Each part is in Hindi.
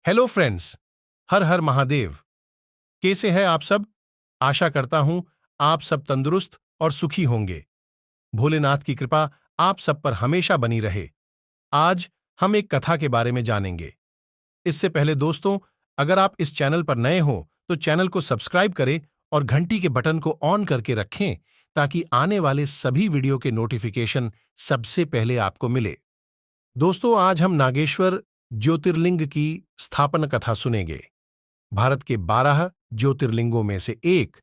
Hello friends. हर हर महादेव। कैसे हैं आप सब? आशा करता हूं आप सब तंदुरुस्त और सुखी होंगे। भोलेनाथ की कृपा आप सब पर हमेशा बनी रहे। आज हम एक कथा के बारे में जानेंगे। इससे पहले दोस्तों, अगर आप इस चैनल पर नए हो तो चैनल को सब्सक्राइब करें और घंटी के बटन को ऑन करके रखें ताकि आने वाले सभी वीडियो के नोटिफिकेशन सबसे पहले आपको मिले। दोस्तों, आज हम नागेश्वर ज्योतिर्लिंग की स्थापना कथा सुनेंगे। भारत के 12 ज्योतिर्लिंगों में से एक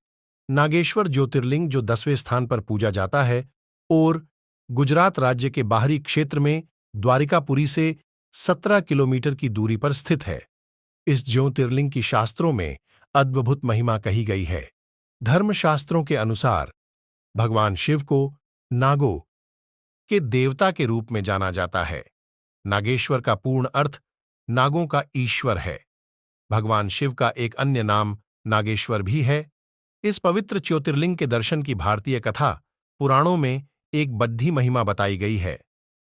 नागेश्वर ज्योतिर्लिंग, जो 10वें स्थान पर पूजा जाता है और गुजरात राज्य के बाहरी क्षेत्र में द्वारिकापुरी से 17 किलोमीटर की दूरी पर स्थित है। इस ज्योतिर्लिंग की शास्त्रों में अद्भुत महिमा कही गई है। धर्मशास्त्रों के अनुसार भगवान शिव को नागों के देवता के रूप में जाना जाता है। नागेश्वर का पूर्ण अर्थ नागों का ईश्वर है। भगवान शिव का एक अन्य नाम नागेश्वर भी है। इस पवित्र ज्योतिर्लिंग के दर्शन की भारतीय कथा पुराणों में एक बड़ी महिमा बताई गई है।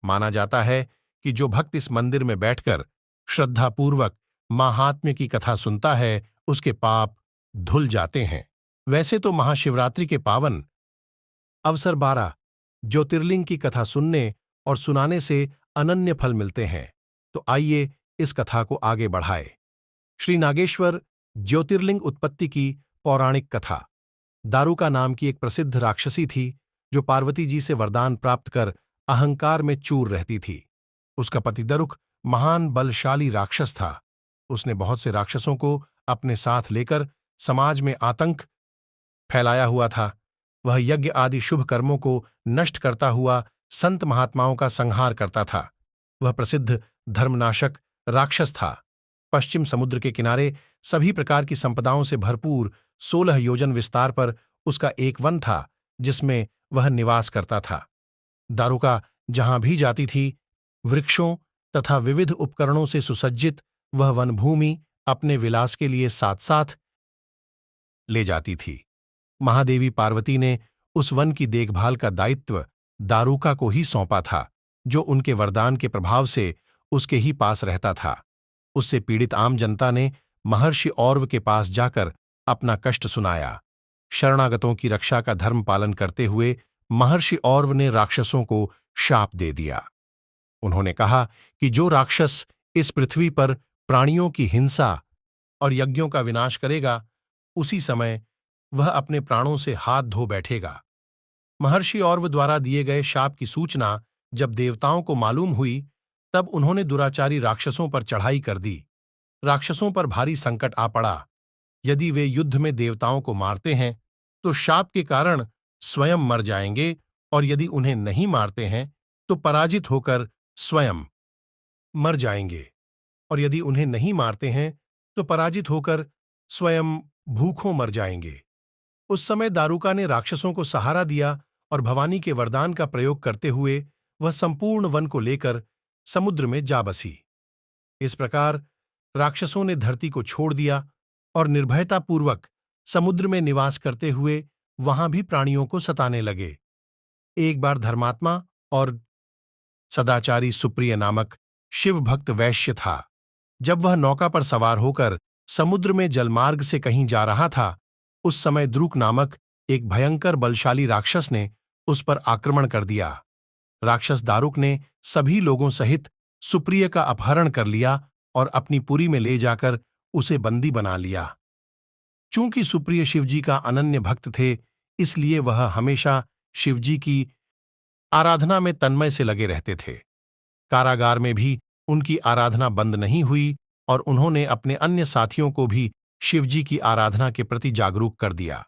माना जाता है कि जो भक्त इस मंदिर में बैठकर श्रद्धापूर्वक माहात्म्य की कथा सुनता है, उसके पाप धुल जाते हैं। वैसे तो महाशिवरात्रि के पावन अवसर 12 ज्योतिर्लिंग की कथा सुनने और सुनाने से अनन्य फल मिलते हैं। तो आइए इस कथा को आगे बढ़ाएं। श्री नागेश्वर ज्योतिर्लिंग उत्पत्ति की पौराणिक कथा। दारुका नाम की एक प्रसिद्ध राक्षसी थी जो पार्वती जी से वरदान प्राप्त कर अहंकार में चूर रहती थी। उसका पति दारुक महान बलशाली राक्षस था। उसने बहुत से राक्षसों को अपने साथ लेकर समाज में आतंक फैलाया हुआ था। वह यज्ञ आदि शुभ कर्मों को नष्ट करता हुआ संत महात्माओं का संहार करता था। वह प्रसिद्ध धर्मनाशक राक्षस था। पश्चिम समुद्र के किनारे सभी प्रकार की संपदाओं से भरपूर 16 योजन विस्तार पर उसका एक वन था जिसमें वह निवास करता था। दारुका जहां भी जाती थी, वृक्षों तथा विविध उपकरणों से सुसज्जित वह वनभूमि अपने विलास के लिए साथ साथ ले जाती थी। महादेवी पार्वती ने उस वन की देखभाल का दायित्व दारुका को ही सौंपा था, जो उनके वरदान के प्रभाव से उसके ही पास रहता था। उससे पीड़ित आम जनता ने महर्षि औरव के पास जाकर अपना कष्ट सुनाया। शरणागतों की रक्षा का धर्म पालन करते हुए महर्षि औरव ने राक्षसों को शाप दे दिया। उन्होंने कहा कि जो राक्षस इस पृथ्वी पर प्राणियों की हिंसा और यज्ञों का विनाश करेगा, उसी समय वह अपने प्राणों से हाथ धो बैठेगा। महर्षि औरव द्वारा दिए गए शाप की सूचना जब देवताओं को मालूम हुई, तब उन्होंने दुराचारी राक्षसों पर चढ़ाई कर दी। राक्षसों पर भारी संकट आ पड़ा। यदि वे युद्ध में देवताओं को मारते हैं तो शाप के कारण स्वयं मर जाएंगे, और यदि उन्हें नहीं मारते हैं तो पराजित होकर स्वयं मर जाएंगे, और यदि उन्हें नहीं मारते हैं तो पराजित होकर स्वयं भूखों मर जाएंगे। उस समय दारुका ने राक्षसों को सहारा दिया और भवानी के वरदान का प्रयोग करते हुए वह संपूर्ण वन को लेकर समुद्र में जा बसी। इस प्रकार राक्षसों ने धरती को छोड़ दिया और निर्भयतापूर्वक समुद्र में निवास करते हुए वहां भी प्राणियों को सताने लगे। एक बार धर्मात्मा और सदाचारी सुप्रिय नामक शिव भक्त वैश्य था। जब वह नौका पर सवार होकर समुद्र में जलमार्ग से कहीं जा रहा था, उस समय द्रुक नामक एक भयंकर बलशाली राक्षस ने उस पर आक्रमण कर दिया। राक्षस दारुक ने सभी लोगों सहित सुप्रिय का अपहरण कर लिया और अपनी पुरी में ले जाकर उसे बंदी बना लिया। चूंकि सुप्रिय शिवजी का अनन्य भक्त थे, इसलिए वह हमेशा शिवजी की आराधना में तन्मय से लगे रहते थे। कारागार में भी उनकी आराधना बंद नहीं हुई और उन्होंने अपने अन्य साथियों को भी शिवजी की आराधना के प्रति जागरूक कर दिया।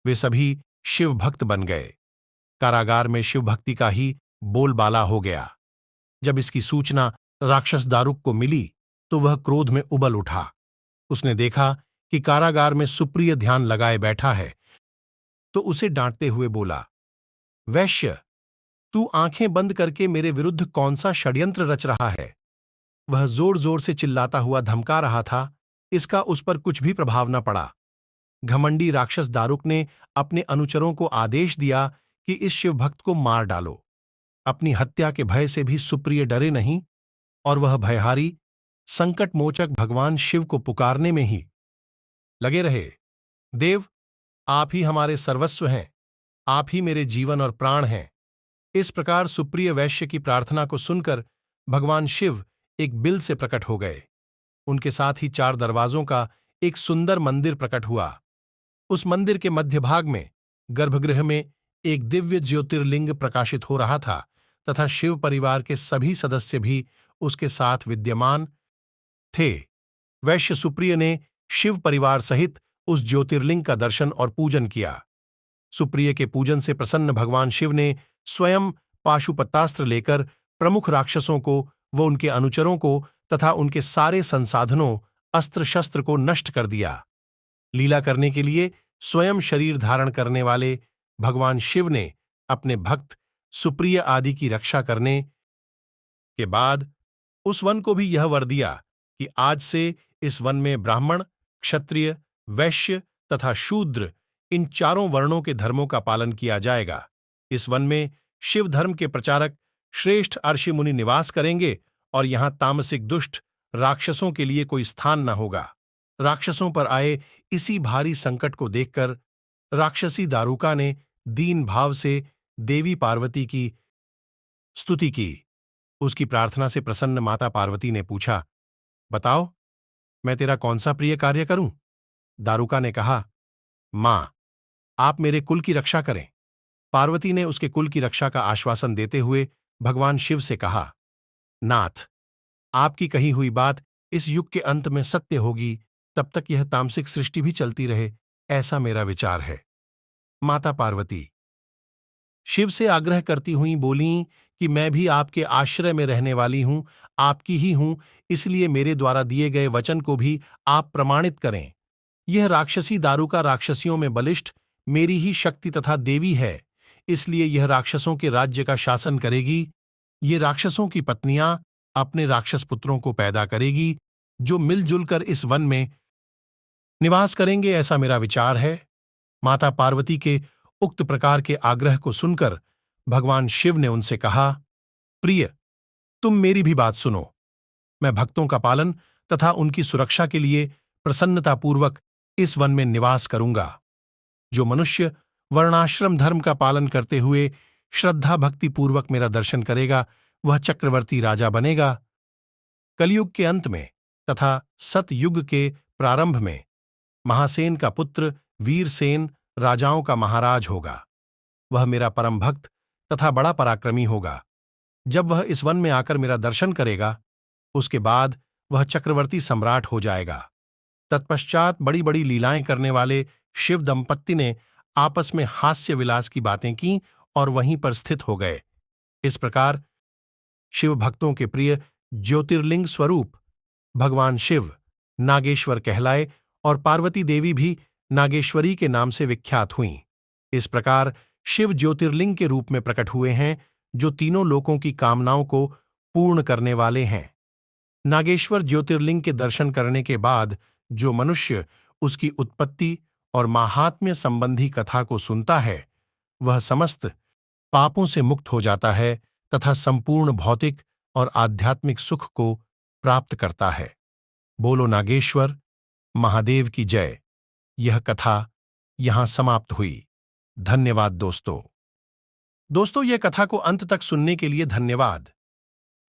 वे सभी शिव भक्त बन गए। कारागार में शिव भक्ति का ही बोलबाला हो गया। जब इसकी सूचना राक्षस दारुक को मिली तो वह क्रोध में उबल उठा। उसने देखा कि कारागार में सुप्रिय ध्यान लगाए बैठा है, तो उसे डांटते हुए बोला, वैश्य, तू आंखें बंद करके मेरे विरुद्ध कौन सा षड्यंत्र रच रहा है? वह जोर जोर से चिल्लाता हुआ धमका रहा था। इसका उस पर कुछ भी प्रभाव न पड़ा। घमंडी राक्षस दारुक ने अपने अनुचरों को आदेश दिया कि इस शिवभक्त को मार डालो। अपनी हत्या के भय से भी सुप्रिय डरे नहीं और वह भयहारी संकट मोचक भगवान शिव को पुकारने में ही लगे रहे। देव, आप ही हमारे सर्वस्व हैं, आप ही मेरे जीवन और प्राण हैं। इस प्रकार सुप्रिय वैश्य की प्रार्थना को सुनकर भगवान शिव एक बिल से प्रकट हो गए। उनके साथ ही 4 दरवाजों का एक सुंदर मंदिर प्रकट हुआ। उस मंदिर के मध्य भाग में गर्भगृह में एक दिव्य ज्योतिर्लिंग प्रकाशित हो रहा था तथा शिव परिवार के सभी सदस्य भी उसके साथ विद्यमान थे। वैश्य सुप्रिय ने शिव परिवार सहित उस ज्योतिर्लिंग का दर्शन और पूजन किया। सुप्रिय के पूजन से प्रसन्न भगवान शिव ने स्वयं पाशुपतास्त्र लेकर प्रमुख राक्षसों को व उनके अनुचरों को तथा उनके सारे संसाधनों अस्त्र शस्त्र को नष्ट कर दिया। लीला करने के लिए स्वयं शरीर धारण करने वाले भगवान शिव ने अपने भक्त सुप्रिय आदि की रक्षा करने के बाद उस वन को भी यह वर दिया कि आज से इस वन में ब्राह्मण, क्षत्रिय, वैश्य तथा शूद्र इन 4 वर्णों के धर्मों का पालन किया जाएगा। इस वन में शिव धर्म के प्रचारक श्रेष्ठ अर्षि मुनि निवास करेंगे और यहां तामसिक दुष्ट राक्षसों के लिए कोई स्थान न होगा। राक्षसों पर आए इसी भारी संकट को देखकर राक्षसी दारुका ने दीन भाव से देवी पार्वती की स्तुति की। उसकी प्रार्थना से प्रसन्न माता पार्वती ने पूछा, बताओ, मैं तेरा कौन सा प्रिय कार्य करूं? दारुका ने कहा, मां, आप मेरे कुल की रक्षा करें। पार्वती ने उसके कुल की रक्षा का आश्वासन देते हुए भगवान शिव से कहा, नाथ, आपकी कही हुई बात इस युग के अंत में सत्य होगी, तब तक यह तामसिक सृष्टि भी चलती रहे, ऐसा मेरा विचार है। माता पार्वती शिव से आग्रह करती हुई बोलीं कि मैं भी आपके आश्रय में रहने वाली हूं, आपकी ही हूं, इसलिए मेरे द्वारा दिए गए वचन को भी आप प्रमाणित करें। यह राक्षसी दारुका राक्षसियों में बलिष्ठ मेरी ही शक्ति तथा देवी है, इसलिए यह राक्षसों के राज्य का शासन करेगी। ये राक्षसों की पत्नियां अपने राक्षस पुत्रों को पैदा करेगी, जो मिलजुल कर इस वन में निवास करेंगे, ऐसा मेरा विचार है। माता पार्वती के उक्त प्रकार के आग्रह को सुनकर भगवान शिव ने उनसे कहा, प्रिय, तुम मेरी भी बात सुनो। मैं भक्तों का पालन तथा उनकी सुरक्षा के लिए प्रसन्नतापूर्वक इस वन में निवास करूंगा। जो मनुष्य वर्णाश्रम धर्म का पालन करते हुए श्रद्धा भक्ति पूर्वक मेरा दर्शन करेगा, वह चक्रवर्ती राजा बनेगा। कलयुग के अंत में तथा सतयुग के प्रारंभ में महासेन का पुत्र वीरसेन राजाओं का महाराज होगा। वह मेरा परम भक्त तथा बड़ा पराक्रमी होगा। जब वह इस वन में आकर मेरा दर्शन करेगा, उसके बाद वह चक्रवर्ती सम्राट हो जाएगा। तत्पश्चात बड़ी बड़ी लीलाएं करने वाले शिव दंपत्ति ने आपस में हास्य विलास की बातें की और वहीं पर स्थित हो गए। इस प्रकार शिव भक्तों के प्रिय ज्योतिर्लिंग स्वरूप भगवान शिव नागेश्वर कहलाए और पार्वती देवी भी नागेश्वरी के नाम से विख्यात हुईं। इस प्रकार शिव ज्योतिर्लिंग के रूप में प्रकट हुए हैं, जो तीनों लोकों की कामनाओं को पूर्ण करने वाले हैं। नागेश्वर ज्योतिर्लिंग के दर्शन करने के बाद जो मनुष्य उसकी उत्पत्ति और माहात्म्य संबंधी कथा को सुनता है, वह समस्त पापों से मुक्त हो जाता है तथा संपूर्ण भौतिक और आध्यात्मिक सुख को प्राप्त करता है। बोलो नागेश्वर महादेव की जय। यह कथा यहां समाप्त हुई। धन्यवाद दोस्तों, यह कथा को अंत तक सुनने के लिए धन्यवाद।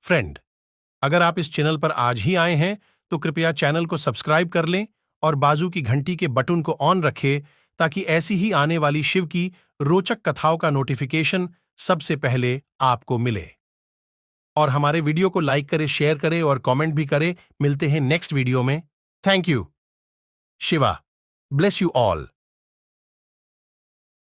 फ्रेंड, अगर आप इस चैनल पर आज ही आए हैं तो कृपया चैनल को सब्सक्राइब कर लें और बाजू की घंटी के बटन को ऑन रखें ताकि ऐसी ही आने वाली शिव की रोचक कथाओं का नोटिफिकेशन सबसे पहले आपको मिले। और हमारे वीडियो को लाइक करें, शेयर करें और कमेंट भी करें। मिलते हैं नेक्स्ट वीडियो में। Thank you. Shiva bless you all.